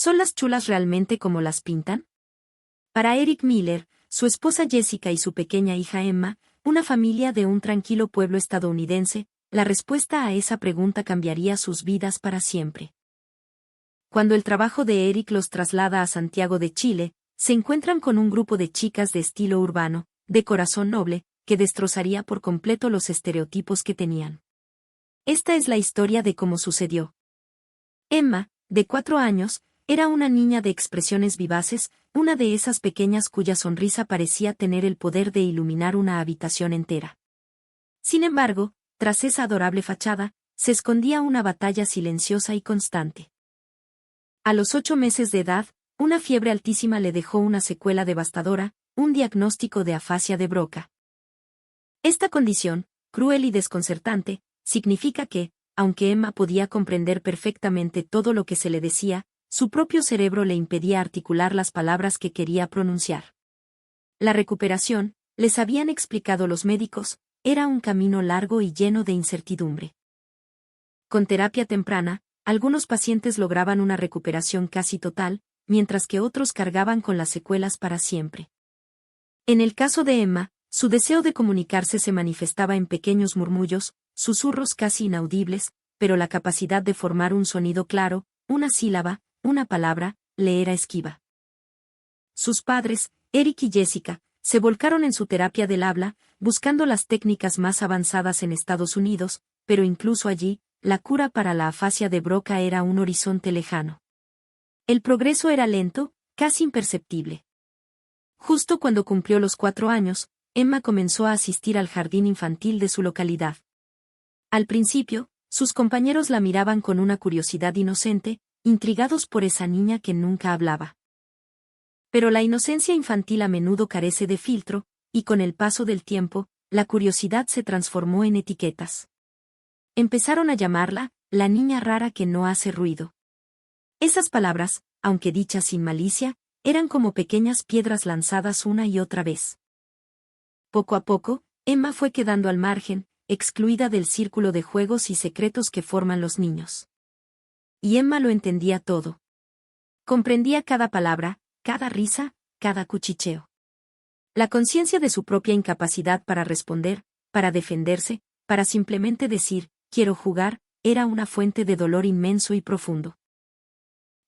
¿Son las chulas realmente como las pintan? Para Eric Miller, su esposa Jessica y su pequeña hija Emma, una familia de un tranquilo pueblo estadounidense, la respuesta a esa pregunta cambiaría sus vidas para siempre. Cuando el trabajo de Eric los traslada a Santiago de Chile, se encuentran con un grupo de chicas de estilo urbano, de corazón noble, que destrozaría por completo los estereotipos que tenían. Esta es la historia de cómo sucedió. Emma, de 4 años, era una niña de expresiones vivaces, una de esas pequeñas cuya sonrisa parecía tener el poder de iluminar una habitación entera. Sin embargo, tras esa adorable fachada, se escondía una batalla silenciosa y constante. A los 8 meses de edad, una fiebre altísima le dejó una secuela devastadora, un diagnóstico de afasia de Broca. Esta condición, cruel y desconcertante, significa que, aunque Emma podía comprender perfectamente todo lo que se le decía, su propio cerebro le impedía articular las palabras que quería pronunciar. La recuperación, les habían explicado los médicos, era un camino largo y lleno de incertidumbre. Con terapia temprana, algunos pacientes lograban una recuperación casi total, mientras que otros cargaban con las secuelas para siempre. En el caso de Emma, su deseo de comunicarse se manifestaba en pequeños murmullos, susurros casi inaudibles, pero la capacidad de formar un sonido claro, una sílaba, una palabra, le era esquiva. Sus padres, Eric y Jessica, se volcaron en su terapia del habla, buscando las técnicas más avanzadas en Estados Unidos, pero incluso allí, la cura para la afasia de Broca era un horizonte lejano. El progreso era lento, casi imperceptible. Justo cuando cumplió los 4 años, Emma comenzó a asistir al jardín infantil de su localidad. Al principio, sus compañeros la miraban con una curiosidad inocente, intrigados por esa niña que nunca hablaba. Pero la inocencia infantil a menudo carece de filtro, y con el paso del tiempo, la curiosidad se transformó en etiquetas. Empezaron a llamarla, la niña rara que no hace ruido. Esas palabras, aunque dichas sin malicia, eran como pequeñas piedras lanzadas una y otra vez. Poco a poco, Emma fue quedando al margen, excluida del círculo de juegos y secretos que forman los niños. Y Emma lo entendía todo. Comprendía cada palabra, cada risa, cada cuchicheo. La conciencia de su propia incapacidad para responder, para defenderse, para simplemente decir, quiero jugar, era una fuente de dolor inmenso y profundo.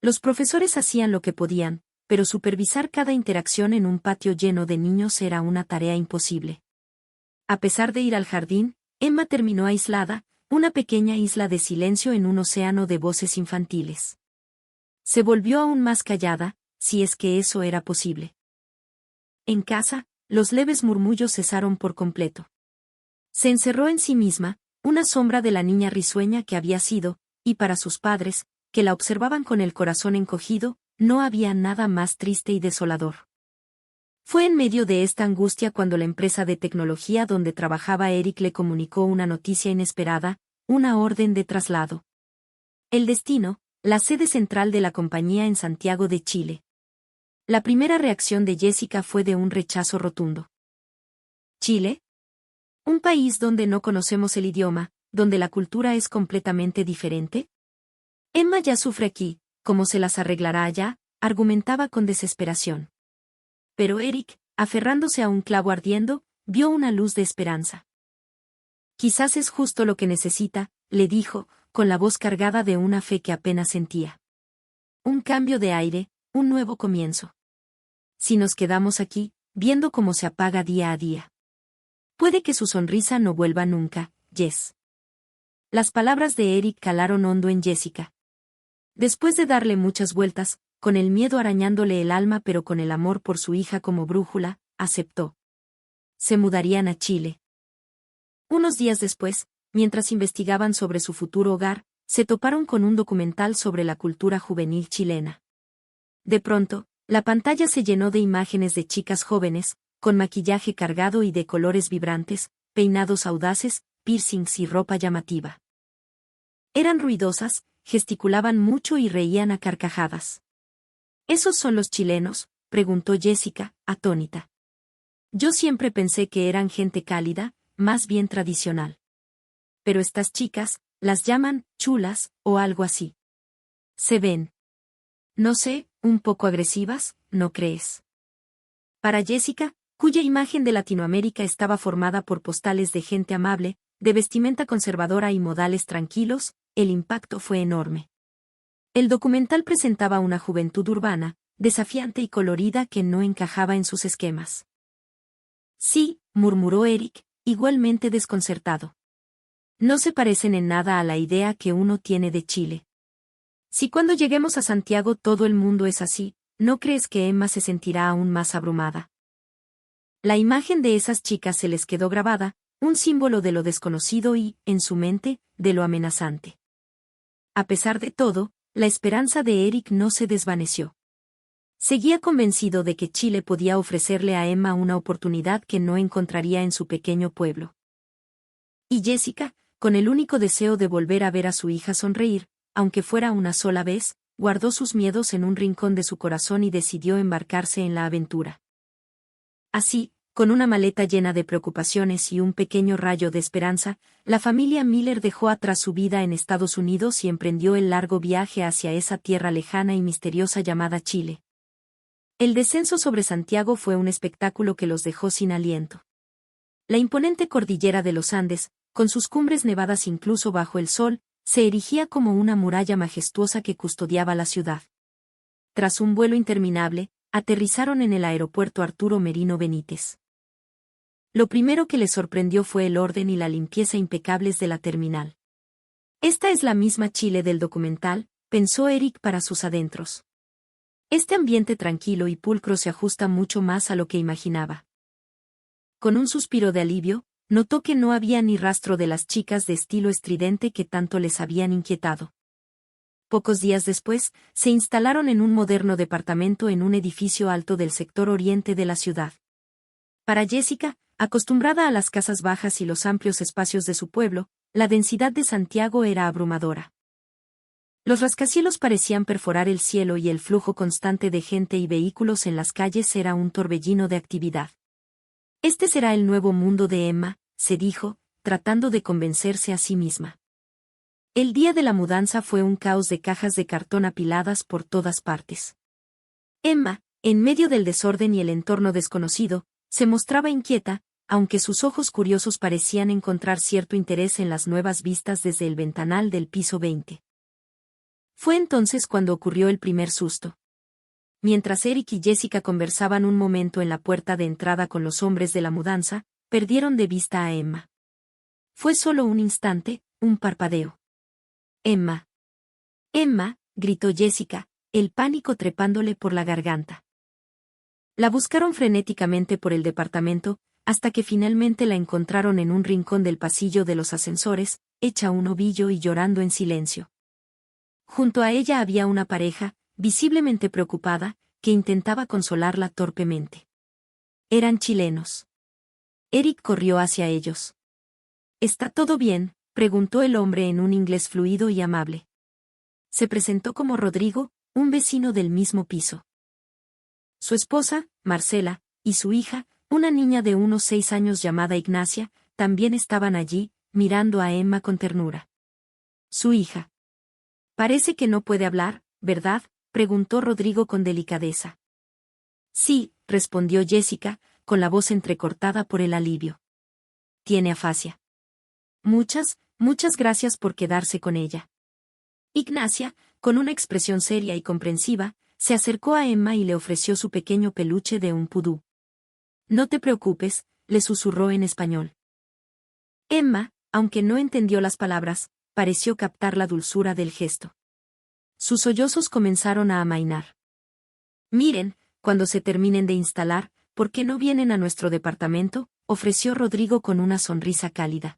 Los profesores hacían lo que podían, pero supervisar cada interacción en un patio lleno de niños era una tarea imposible. A pesar de ir al jardín, Emma terminó aislada, una pequeña isla de silencio en un océano de voces infantiles. Se volvió aún más callada, si es que eso era posible. En casa, los leves murmullos cesaron por completo. Se encerró en sí misma, una sombra de la niña risueña que había sido, y para sus padres, que la observaban con el corazón encogido, no había nada más triste y desolador. Fue en medio de esta angustia cuando la empresa de tecnología donde trabajaba Eric le comunicó una noticia inesperada, una orden de traslado. El destino, la sede central de la compañía en Santiago de Chile. La primera reacción de Jessica fue de un rechazo rotundo. ¿Chile? ¿Un país donde no conocemos el idioma, donde la cultura es completamente diferente? Emma ya sufre aquí, ¿cómo se las arreglará allá?, argumentaba con desesperación. Pero Eric, aferrándose a un clavo ardiendo, vio una luz de esperanza. Quizás es justo lo que necesita, le dijo, con la voz cargada de una fe que apenas sentía. Un cambio de aire, un nuevo comienzo. Si nos quedamos aquí, viendo cómo se apaga día a día. Puede que su sonrisa no vuelva nunca, Jess. Las palabras de Eric calaron hondo en Jessica. Después de darle muchas vueltas, con el miedo arañándole el alma pero con el amor por su hija como brújula, aceptó. Se mudarían a Chile. Unos días después, mientras investigaban sobre su futuro hogar, se toparon con un documental sobre la cultura juvenil chilena. De pronto, la pantalla se llenó de imágenes de chicas jóvenes, con maquillaje cargado y de colores vibrantes, peinados audaces, piercings y ropa llamativa. Eran ruidosas, gesticulaban mucho y reían a carcajadas. ¿Esos son los chilenos?, preguntó Jessica, atónita. Yo siempre pensé que eran gente cálida, más bien tradicional. Pero estas chicas, las llaman chulas, o algo así. Se ven No sé, un poco agresivas, ¿no crees? Para Jessica, cuya imagen de Latinoamérica estaba formada por postales de gente amable, de vestimenta conservadora y modales tranquilos, el impacto fue enorme. El documental presentaba una juventud urbana, desafiante y colorida que no encajaba en sus esquemas. Sí, murmuró Eric, igualmente desconcertado. No se parecen en nada a la idea que uno tiene de Chile. Si cuando lleguemos a Santiago todo el mundo es así, ¿no crees que Emma se sentirá aún más abrumada? La imagen de esas chicas se les quedó grabada, un símbolo de lo desconocido y, en su mente, de lo amenazante. A pesar de todo, la esperanza de Eric no se desvaneció. Seguía convencido de que Chile podía ofrecerle a Emma una oportunidad que no encontraría en su pequeño pueblo. Y Jessica, con el único deseo de volver a ver a su hija sonreír, aunque fuera una sola vez, guardó sus miedos en un rincón de su corazón y decidió embarcarse en la aventura. Así, con una maleta llena de preocupaciones y un pequeño rayo de esperanza, la familia Miller dejó atrás su vida en Estados Unidos y emprendió el largo viaje hacia esa tierra lejana y misteriosa llamada Chile. El descenso sobre Santiago fue un espectáculo que los dejó sin aliento. La imponente cordillera de los Andes, con sus cumbres nevadas incluso bajo el sol, se erigía como una muralla majestuosa que custodiaba la ciudad. Tras un vuelo interminable, aterrizaron en el aeropuerto Arturo Merino Benítez. Lo primero que les sorprendió fue el orden y la limpieza impecables de la terminal. Esta es la misma Chile del documental, pensó Eric para sus adentros. Este ambiente tranquilo y pulcro se ajusta mucho más a lo que imaginaba. Con un suspiro de alivio, notó que no había ni rastro de las chicas de estilo estridente que tanto les habían inquietado. Pocos días después, se instalaron en un moderno departamento en un edificio alto del sector oriente de la ciudad. Para Jessica, acostumbrada a las casas bajas y los amplios espacios de su pueblo, la densidad de Santiago era abrumadora. Los rascacielos parecían perforar el cielo y el flujo constante de gente y vehículos en las calles era un torbellino de actividad. Este será el nuevo mundo de Emma, se dijo, tratando de convencerse a sí misma. El día de la mudanza fue un caos de cajas de cartón apiladas por todas partes. Emma, en medio del desorden y el entorno desconocido, se mostraba inquieta, aunque sus ojos curiosos parecían encontrar cierto interés en las nuevas vistas desde el ventanal del piso 20. Fue entonces cuando ocurrió el primer susto. Mientras Eric y Jessica conversaban un momento en la puerta de entrada con los hombres de la mudanza, perdieron de vista a Emma. Fue solo un instante, un parpadeo. Emma. Emma, gritó Jessica, el pánico trepándole por la garganta. La buscaron frenéticamente por el departamento, hasta que finalmente la encontraron en un rincón del pasillo de los ascensores, hecha un ovillo y llorando en silencio. Junto a ella había una pareja, visiblemente preocupada, que intentaba consolarla torpemente. Eran chilenos. Eric corrió hacia ellos. ¿Está todo bien?, preguntó el hombre en un inglés fluido y amable. Se presentó como Rodrigo, un vecino del mismo piso. Su esposa, Marcela, y su hija, una niña de unos 6 años llamada Ignacia, también estaban allí, mirando a Emma con ternura. Su hija. Parece que no puede hablar, ¿verdad?, preguntó Rodrigo con delicadeza. Sí, respondió Jessica, con la voz entrecortada por el alivio. Tiene afasia. Muchas gracias por quedarse con ella. Ignacia, con una expresión seria y comprensiva, se acercó a Emma y le ofreció su pequeño peluche de un pudú. No te preocupes, le susurró en español. Emma, aunque no entendió las palabras, pareció captar la dulzura del gesto. Sus sollozos comenzaron a amainar. Miren, cuando se terminen de instalar, ¿por qué no vienen a nuestro departamento?, ofreció Rodrigo con una sonrisa cálida.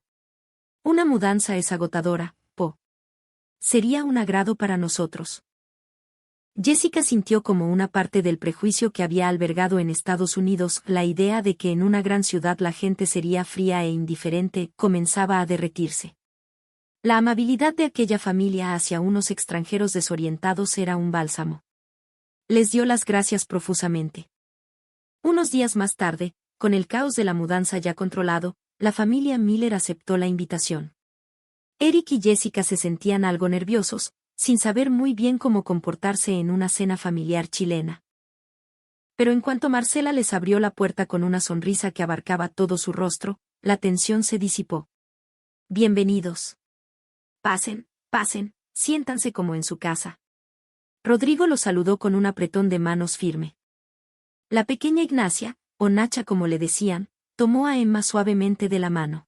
Una mudanza es agotadora, Po. Sería un agrado para nosotros. Jessica sintió como una parte del prejuicio que había albergado en Estados Unidos, la idea de que en una gran ciudad la gente sería fría e indiferente, comenzaba a derretirse. La amabilidad de aquella familia hacia unos extranjeros desorientados era un bálsamo. Les dio las gracias profusamente. Unos días más tarde, con el caos de la mudanza ya controlado, la familia Miller aceptó la invitación. Eric y Jessica se sentían algo nerviosos, sin saber muy bien cómo comportarse en una cena familiar chilena. Pero en cuanto Marcela les abrió la puerta con una sonrisa que abarcaba todo su rostro, la tensión se disipó. Bienvenidos. Pasen, pasen, siéntanse como en su casa. Rodrigo los saludó con un apretón de manos firme. La pequeña Ignacia, o Nacha como le decían, tomó a Emma suavemente de la mano.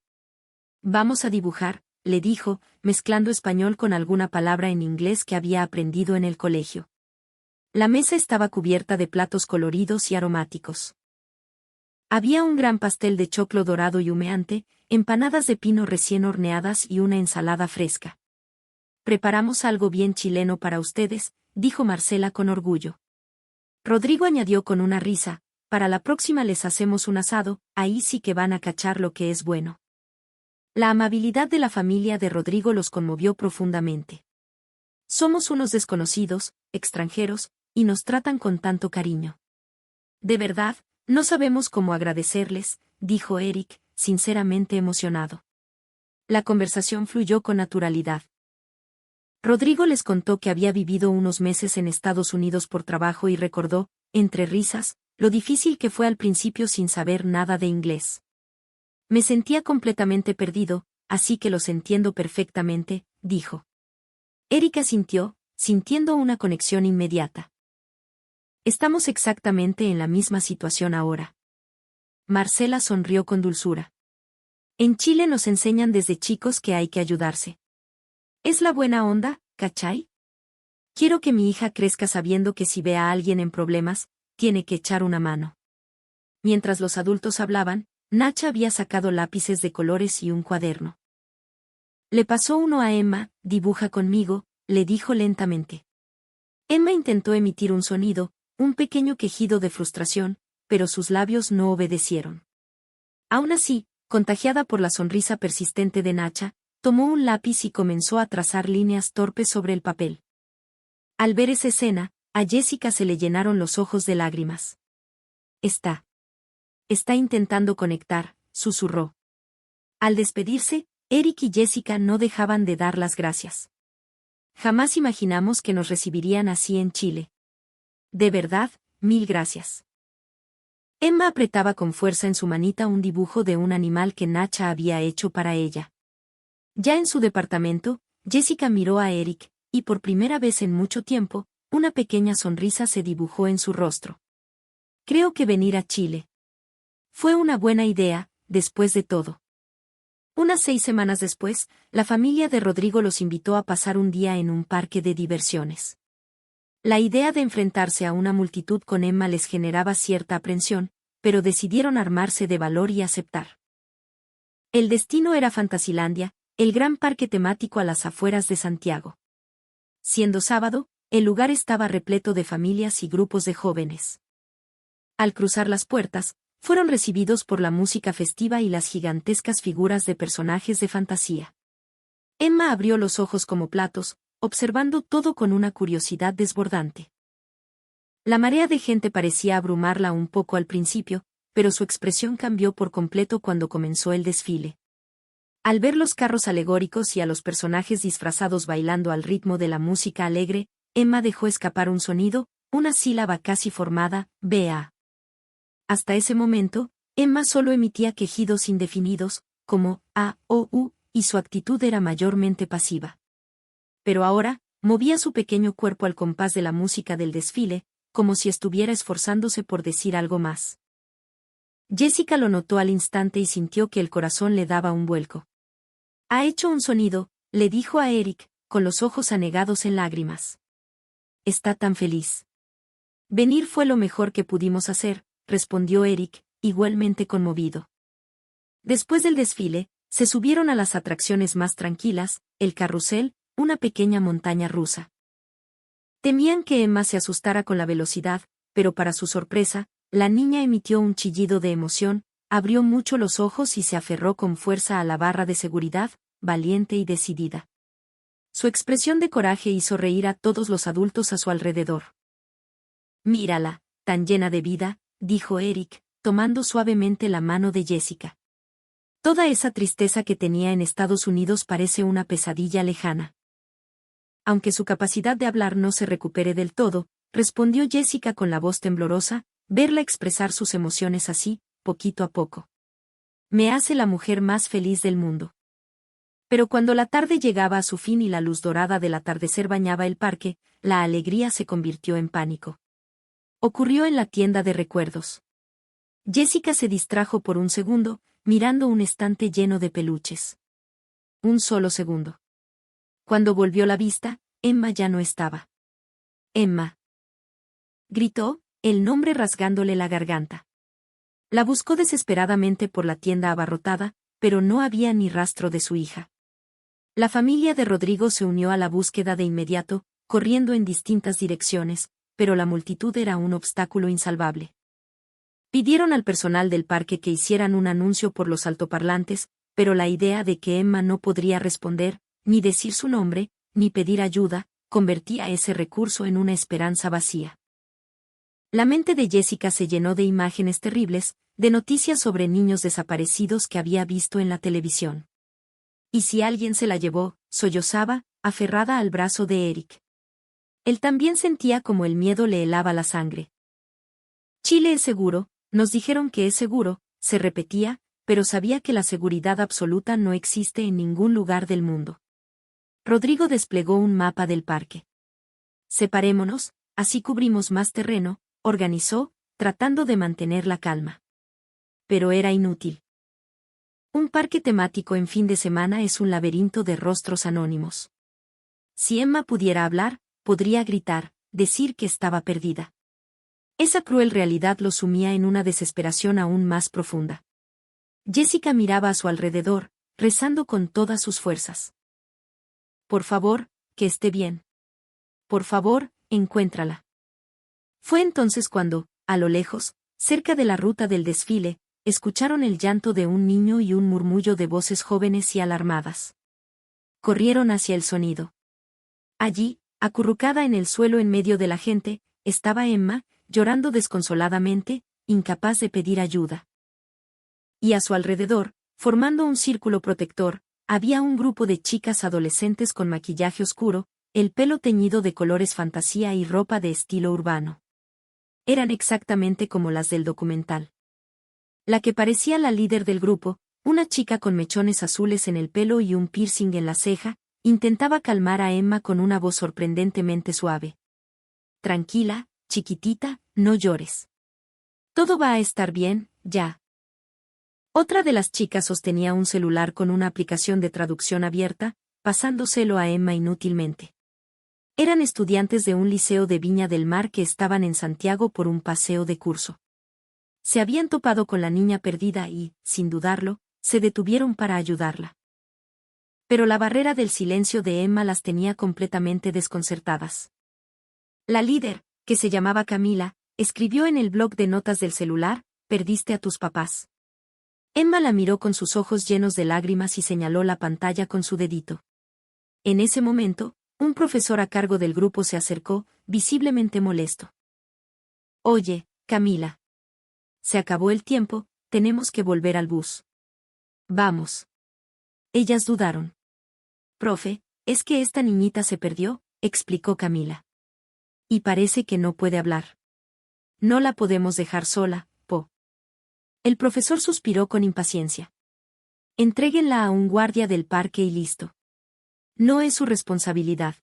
Vamos a dibujar, le dijo, mezclando español con alguna palabra en inglés que había aprendido en el colegio. La mesa estaba cubierta de platos coloridos y aromáticos. Había un gran pastel de choclo dorado y humeante, empanadas de pino recién horneadas y una ensalada fresca. Preparamos algo bien chileno para ustedes, dijo Marcela con orgullo. Rodrigo añadió con una risa, para la próxima les hacemos un asado, ahí sí que van a cachar lo que es bueno. La amabilidad de la familia de Rodrigo los conmovió profundamente. Somos unos desconocidos, extranjeros, y nos tratan con tanto cariño. De verdad, no sabemos cómo agradecerles, dijo Eric, sinceramente emocionado. La conversación fluyó con naturalidad. Rodrigo les contó que había vivido unos meses en Estados Unidos por trabajo y recordó, entre risas, lo difícil que fue al principio sin saber nada de inglés. Me sentía completamente perdido, así que los entiendo perfectamente, dijo. Eric asintió, sintiendo una conexión inmediata. Estamos exactamente en la misma situación ahora. Marcela sonrió con dulzura. En Chile nos enseñan desde chicos que hay que ayudarse. Es la buena onda, ¿cachai? Quiero que mi hija crezca sabiendo que si ve a alguien en problemas, tiene que echar una mano. Mientras los adultos hablaban, Nacha había sacado lápices de colores y un cuaderno. Le pasó uno a Emma, dibuja conmigo, le dijo lentamente. Emma intentó emitir un sonido, un pequeño quejido de frustración, pero sus labios no obedecieron. Aún así, contagiada por la sonrisa persistente de Nacha, tomó un lápiz y comenzó a trazar líneas torpes sobre el papel. Al ver esa escena, a Jessica se le llenaron los ojos de lágrimas. Está intentando conectar, susurró. Al despedirse, Eric y Jessica no dejaban de dar las gracias. Jamás imaginamos que nos recibirían así en Chile. De verdad, mil gracias. Emma apretaba con fuerza en su manita un dibujo de un animal que Nacha había hecho para ella. Ya en su departamento, Jessica miró a Eric, y por primera vez en mucho tiempo, una pequeña sonrisa se dibujó en su rostro. Creo que venir a Chile fue una buena idea, después de todo. Unas 6 semanas después, la familia de Rodrigo los invitó a pasar un día en un parque de diversiones. La idea de enfrentarse a una multitud con Emma les generaba cierta aprensión, pero decidieron armarse de valor y aceptar. El destino era Fantasilandia, el gran parque temático a las afueras de Santiago. Siendo sábado, el lugar estaba repleto de familias y grupos de jóvenes. Al cruzar las puertas, fueron recibidos por la música festiva y las gigantescas figuras de personajes de fantasía. Emma abrió los ojos como platos, observando todo con una curiosidad desbordante. La marea de gente parecía abrumarla un poco al principio, pero su expresión cambió por completo cuando comenzó el desfile. Al ver los carros alegóricos y a los personajes disfrazados bailando al ritmo de la música alegre, Emma dejó escapar un sonido, una sílaba casi formada, «Bea». Hasta ese momento, Emma solo emitía quejidos indefinidos, como «a» o «u», y su actitud era mayormente pasiva. Pero ahora, movía su pequeño cuerpo al compás de la música del desfile, como si estuviera esforzándose por decir algo más. Jessica lo notó al instante y sintió que el corazón le daba un vuelco. «Ha hecho un sonido», le dijo a Eric, con los ojos anegados en lágrimas. «Está tan feliz». «Venir fue lo mejor que pudimos hacer», respondió Eric, igualmente conmovido. Después del desfile, se subieron a las atracciones más tranquilas, el carrusel, una pequeña montaña rusa. Temían que Emma se asustara con la velocidad, pero para su sorpresa, la niña emitió un chillido de emoción, abrió mucho los ojos y se aferró con fuerza a la barra de seguridad, valiente y decidida. Su expresión de coraje hizo reír a todos los adultos a su alrededor. «Mírala, tan llena de vida», dijo Eric, tomando suavemente la mano de Jessica. «Toda esa tristeza que tenía en Estados Unidos parece una pesadilla lejana». aunque su capacidad de hablar no se recupere del todo, respondió Jessica con la voz temblorosa, verla expresar sus emociones así, poquito a poco. Me hace la mujer más feliz del mundo. Pero cuando la tarde llegaba a su fin y la luz dorada del atardecer bañaba el parque, la alegría se convirtió en pánico. Ocurrió en la tienda de recuerdos. Jessica se distrajo por un segundo, mirando un estante lleno de peluches. Un solo segundo. Cuando volvió la vista, Emma ya no estaba. Emma. Gritó, el nombre rasgándole la garganta. La buscó desesperadamente por la tienda abarrotada, pero no había ni rastro de su hija. La familia de Rodrigo se unió a la búsqueda de inmediato, corriendo en distintas direcciones, pero la multitud era un obstáculo insalvable. Pidieron al personal del parque que hicieran un anuncio por los altoparlantes, pero la idea de que Emma no podría responder, ni decir su nombre, ni pedir ayuda, convertía ese recurso en una esperanza vacía. La mente de Jessica se llenó de imágenes terribles, de noticias sobre niños desaparecidos que había visto en la televisión. ¿Y si alguien se la llevó?, sollozaba, aferrada al brazo de Eric. Él también sentía como el miedo le helaba la sangre. Chile es seguro, nos dijeron que es seguro, se repetía, pero sabía que la seguridad absoluta no existe en ningún lugar del mundo. Rodrigo desplegó un mapa del parque. Separémonos, así cubrimos más terreno, organizó, tratando de mantener la calma. Pero era inútil. Un parque temático en fin de semana es un laberinto de rostros anónimos. Si Emma pudiera hablar, podría gritar, decir que estaba perdida. Esa cruel realidad lo sumía en una desesperación aún más profunda. Jessica miraba a su alrededor, rezando con todas sus fuerzas. Por favor, que esté bien. Por favor, encuéntrala. Fue entonces cuando, a lo lejos, cerca de la ruta del desfile, escucharon el llanto de un niño y un murmullo de voces jóvenes y alarmadas. Corrieron hacia el sonido. Allí, acurrucada en el suelo en medio de la gente, estaba Emma, llorando desconsoladamente, incapaz de pedir ayuda. Y a su alrededor, formando un círculo protector, había un grupo de chicas adolescentes con maquillaje oscuro, el pelo teñido de colores fantasía y ropa de estilo urbano. Eran exactamente como las del documental. La que parecía la líder del grupo, una chica con mechones azules en el pelo y un piercing en la ceja, intentaba calmar a Emma con una voz sorprendentemente suave. Tranquila, chiquitita, no llores. Todo va a estar bien, ya. Otra de las chicas sostenía un celular con una aplicación de traducción abierta, pasándoselo a Emma inútilmente. Eran estudiantes de un liceo de Viña del Mar que estaban en Santiago por un paseo de curso. Se habían topado con la niña perdida y, sin dudarlo, se detuvieron para ayudarla. Pero la barrera del silencio de Emma las tenía completamente desconcertadas. La líder, que se llamaba Camila, escribió en el blog de notas del celular, «Perdiste a tus papás». Emma la miró con sus ojos llenos de lágrimas y señaló la pantalla con su dedito. En ese momento, un profesor a cargo del grupo se acercó, visiblemente molesto. «Oye, Camila. Se acabó el tiempo, tenemos que volver al bus. Vamos». Ellas dudaron. «Profe, ¿es que esta niñita se perdió?», explicó Camila. «Y parece que no puede hablar. No la podemos dejar sola, po». El profesor suspiró con impaciencia. «Entréguenla a un guardia del parque y listo. No es su responsabilidad».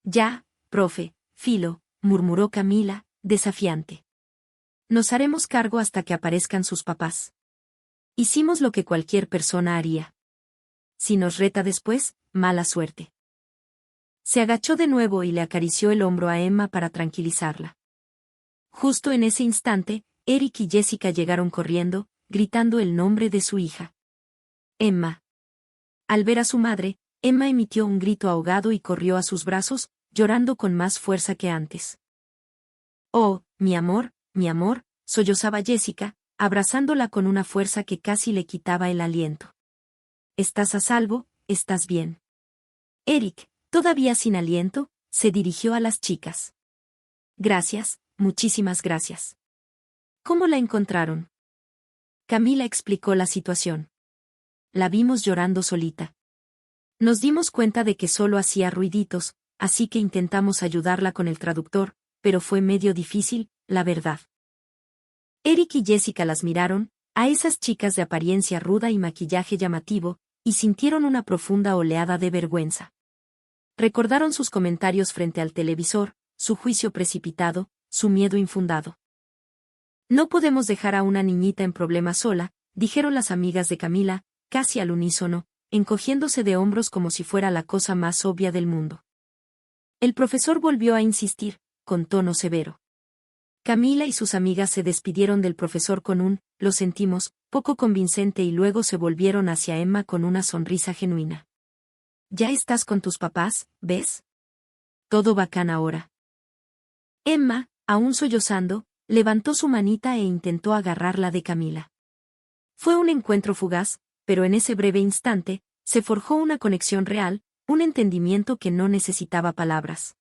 «Ya, profe, filo», murmuró Camila, desafiante. «Nos haremos cargo hasta que aparezcan sus papás». Hicimos lo que cualquier persona haría. Si nos reta después, mala suerte. Se agachó de nuevo y le acarició el hombro a Emma para tranquilizarla. Justo en ese instante, Eric y Jessica llegaron corriendo, gritando el nombre de su hija. Emma. Al ver a su madre, Emma emitió un grito ahogado y corrió a sus brazos, llorando con más fuerza que antes. «Oh, mi amor», sollozaba Jessica, abrazándola con una fuerza que casi le quitaba el aliento. «Estás a salvo, estás bien». Eric, todavía sin aliento, se dirigió a las chicas. «Gracias, muchísimas gracias». «¿Cómo la encontraron?». Camila explicó la situación. «La vimos llorando solita. Nos dimos cuenta de que solo hacía ruiditos, así que intentamos ayudarla con el traductor, pero fue medio difícil, la verdad. Eric y Jessica las miraron, a esas chicas de apariencia ruda y maquillaje llamativo, y sintieron una profunda oleada de vergüenza. Recordaron sus comentarios frente al televisor, su juicio precipitado, su miedo infundado. No podemos dejar a una niñita en problemas sola, dijeron las amigas de Camila, casi al unísono, encogiéndose de hombros como si fuera la cosa más obvia del mundo. El profesor volvió a insistir, con tono severo. Camila y sus amigas se despidieron del profesor con un «lo sentimos», poco convincente y luego se volvieron hacia Emma con una sonrisa genuina. «¿Ya estás con tus papás, ves? Todo bacán ahora». Emma, aún sollozando, levantó su manita e intentó agarrarla de Camila. Fue un encuentro fugaz, pero en ese breve instante, se forjó una conexión real, un entendimiento que no necesitaba palabras.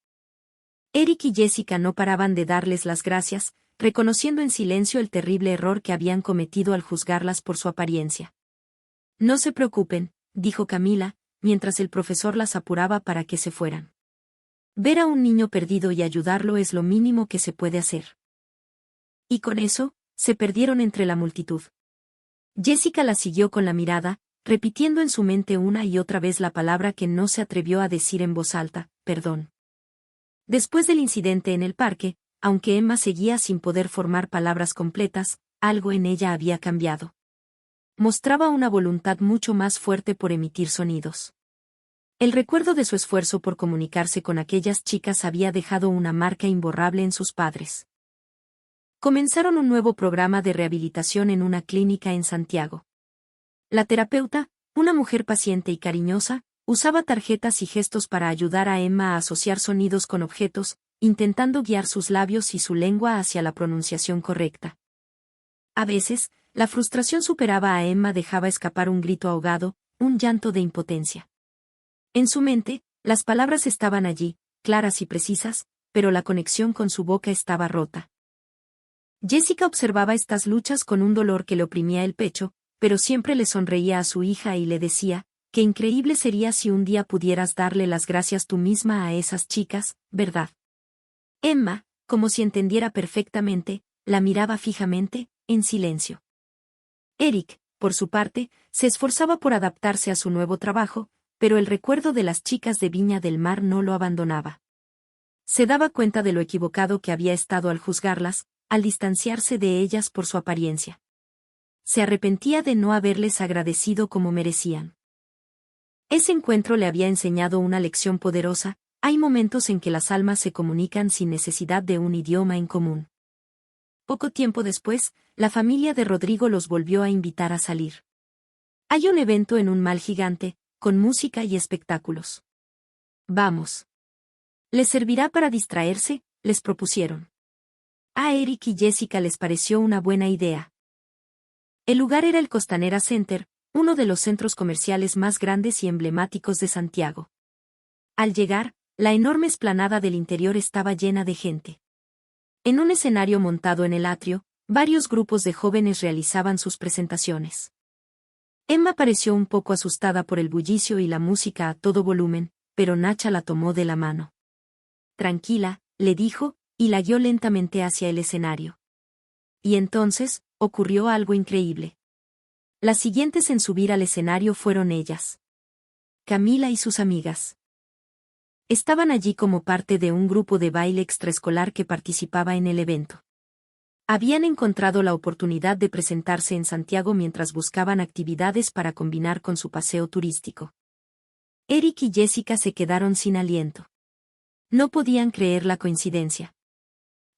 Eric y Jessica no paraban de darles las gracias, reconociendo en silencio el terrible error que habían cometido al juzgarlas por su apariencia. «No se preocupen», dijo Camila, mientras el profesor las apuraba para que se fueran. «Ver a un niño perdido y ayudarlo es lo mínimo que se puede hacer». Y con eso, se perdieron entre la multitud. Jessica la siguió con la mirada, repitiendo en su mente una y otra vez la palabra que no se atrevió a decir en voz alta: perdón. Después del incidente en el parque, aunque Emma seguía sin poder formar palabras completas, algo en ella había cambiado. Mostraba una voluntad mucho más fuerte por emitir sonidos. El recuerdo de su esfuerzo por comunicarse con aquellas chicas había dejado una marca imborrable en sus padres. Comenzaron un nuevo programa de rehabilitación en una clínica en Santiago. La terapeuta, una mujer paciente y cariñosa, usaba tarjetas y gestos para ayudar a Emma a asociar sonidos con objetos, intentando guiar sus labios y su lengua hacia la pronunciación correcta. A veces, la frustración superaba a Emma, dejaba escapar un grito ahogado, un llanto de impotencia. En su mente, las palabras estaban allí, claras y precisas, pero la conexión con su boca estaba rota. Jessica observaba estas luchas con un dolor que le oprimía el pecho, pero siempre le sonreía a su hija y le decía: «Qué increíble sería si un día pudieras darle las gracias tú misma a esas chicas, ¿verdad?». Emma, como si entendiera perfectamente, la miraba fijamente, en silencio. Eric, por su parte, se esforzaba por adaptarse a su nuevo trabajo, pero el recuerdo de las chicas de Viña del Mar no lo abandonaba. Se daba cuenta de lo equivocado que había estado al juzgarlas, al distanciarse de ellas por su apariencia. Se arrepentía de no haberles agradecido como merecían. Ese encuentro le había enseñado una lección poderosa: hay momentos en que las almas se comunican sin necesidad de un idioma en común. Poco tiempo después, la familia de Rodrigo los volvió a invitar a salir. «Hay un evento en un mall gigante, con música y espectáculos. Vamos. ¿Les servirá para distraerse?», les propusieron. A Eric y Jessica les pareció una buena idea. El lugar era el Costanera Center, uno de los centros comerciales más grandes y emblemáticos de Santiago. Al llegar, la enorme explanada del interior estaba llena de gente. En un escenario montado en el atrio, varios grupos de jóvenes realizaban sus presentaciones. Emma pareció un poco asustada por el bullicio y la música a todo volumen, pero Nacha la tomó de la mano. «Tranquila», le dijo, y la guió lentamente hacia el escenario. Y entonces, ocurrió algo increíble. Las siguientes en subir al escenario fueron ellas. Camila y sus amigas. Estaban allí como parte de un grupo de baile extraescolar que participaba en el evento. Habían encontrado la oportunidad de presentarse en Santiago mientras buscaban actividades para combinar con su paseo turístico. Eric y Jessica se quedaron sin aliento. No podían creer la coincidencia.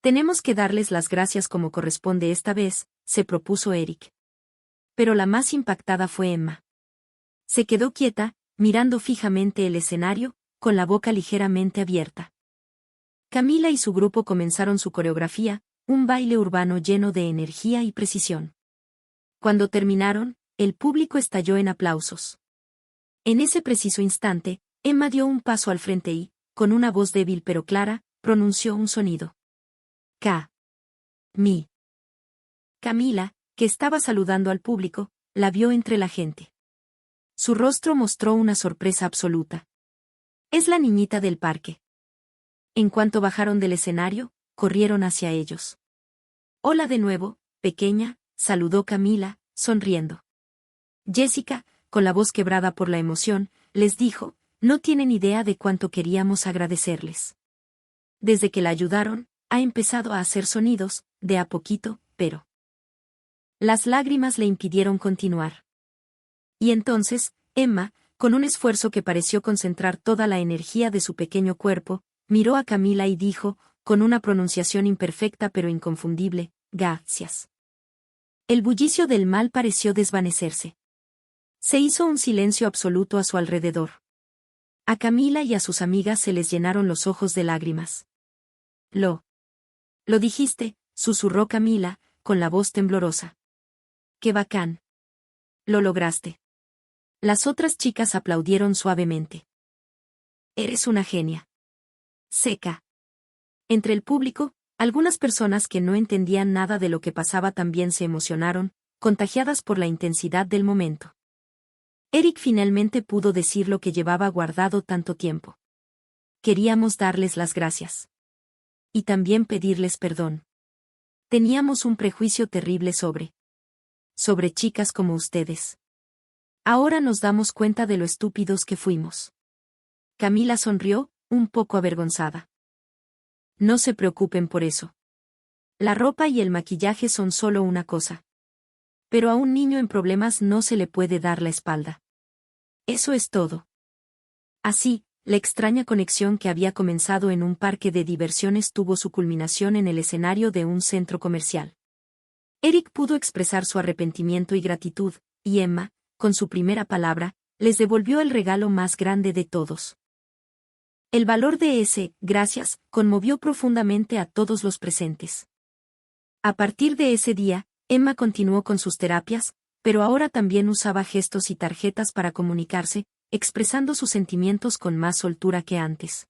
«Tenemos que darles las gracias como corresponde esta vez», se propuso Eric. Pero la más impactada fue Emma. Se quedó quieta, mirando fijamente el escenario, con la boca ligeramente abierta. Camila y su grupo comenzaron su coreografía, un baile urbano lleno de energía y precisión. Cuando terminaron, el público estalló en aplausos. En ese preciso instante, Emma dio un paso al frente y, con una voz débil pero clara, pronunció un sonido. «K. Mi». Camila, que estaba saludando al público, la vio entre la gente. Su rostro mostró una sorpresa absoluta. «Es la niñita del parque». En cuanto bajaron del escenario, corrieron hacia ellos. Hola de nuevo, pequeña, saludó Camila, sonriendo. Jessica, con la voz quebrada por la emoción, les dijo, no tienen idea de cuánto queríamos agradecerles. Desde que la ayudaron, ha empezado a hacer sonidos, de a poquito, pero las lágrimas le impidieron continuar. Y entonces, Emma, con un esfuerzo que pareció concentrar toda la energía de su pequeño cuerpo, miró a Camila y dijo, con una pronunciación imperfecta pero inconfundible, gracias. El bullicio del mal pareció desvanecerse. Se hizo un silencio absoluto a su alrededor. A Camila y a sus amigas se les llenaron los ojos de lágrimas. Lo dijiste, susurró Camila, con la voz temblorosa. ¡Qué bacán! Lo lograste. Las otras chicas aplaudieron suavemente. Eres una genia. Seca. Entre el público, algunas personas que no entendían nada de lo que pasaba también se emocionaron, contagiadas por la intensidad del momento. Eric finalmente pudo decir lo que llevaba guardado tanto tiempo. Queríamos darles las gracias. Y también pedirles perdón. Teníamos un prejuicio terrible sobre chicas como ustedes. Ahora nos damos cuenta de lo estúpidos que fuimos. Camila sonrió, un poco avergonzada. No se preocupen por eso. La ropa y el maquillaje son solo una cosa. Pero a un niño en problemas no se le puede dar la espalda. Eso es todo. Así, la extraña conexión que había comenzado en un parque de diversiones tuvo su culminación en el escenario de un centro comercial. Eric pudo expresar su arrepentimiento y gratitud, y Emma, con su primera palabra, les devolvió el regalo más grande de todos. El valor de ese gracias conmovió profundamente a todos los presentes. A partir de ese día, Emma continuó con sus terapias, pero ahora también usaba gestos y tarjetas para comunicarse, expresando sus sentimientos con más soltura que antes.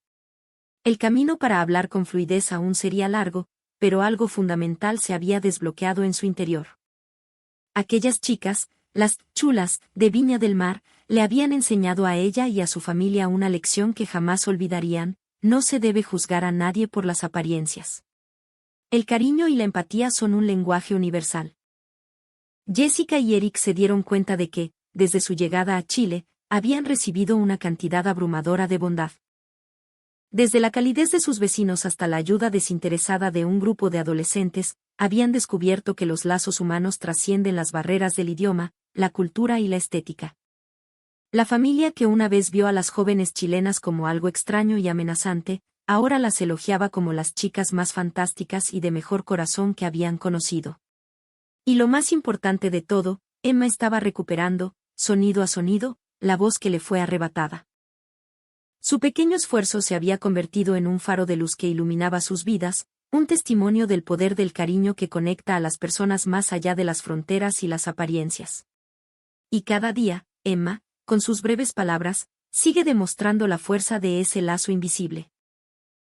El camino para hablar con fluidez aún sería largo, pero algo fundamental se había desbloqueado en su interior. Aquellas chicas, las chulas de Viña del Mar, le habían enseñado a ella y a su familia una lección que jamás olvidarían: no se debe juzgar a nadie por las apariencias. El cariño y la empatía son un lenguaje universal. Jessica y Eric se dieron cuenta de que, desde su llegada a Chile, habían recibido una cantidad abrumadora de bondad. Desde la calidez de sus vecinos hasta la ayuda desinteresada de un grupo de adolescentes, habían descubierto que los lazos humanos trascienden las barreras del idioma, la cultura y la estética. La familia que una vez vio a las jóvenes chilenas como algo extraño y amenazante, ahora las elogiaba como las chicas más fantásticas y de mejor corazón que habían conocido. Y lo más importante de todo, Emma estaba recuperando, sonido a sonido, la voz que le fue arrebatada. Su pequeño esfuerzo se había convertido en un faro de luz que iluminaba sus vidas, un testimonio del poder del cariño que conecta a las personas más allá de las fronteras y las apariencias. Y cada día, Emma, con sus breves palabras, sigue demostrando la fuerza de ese lazo invisible.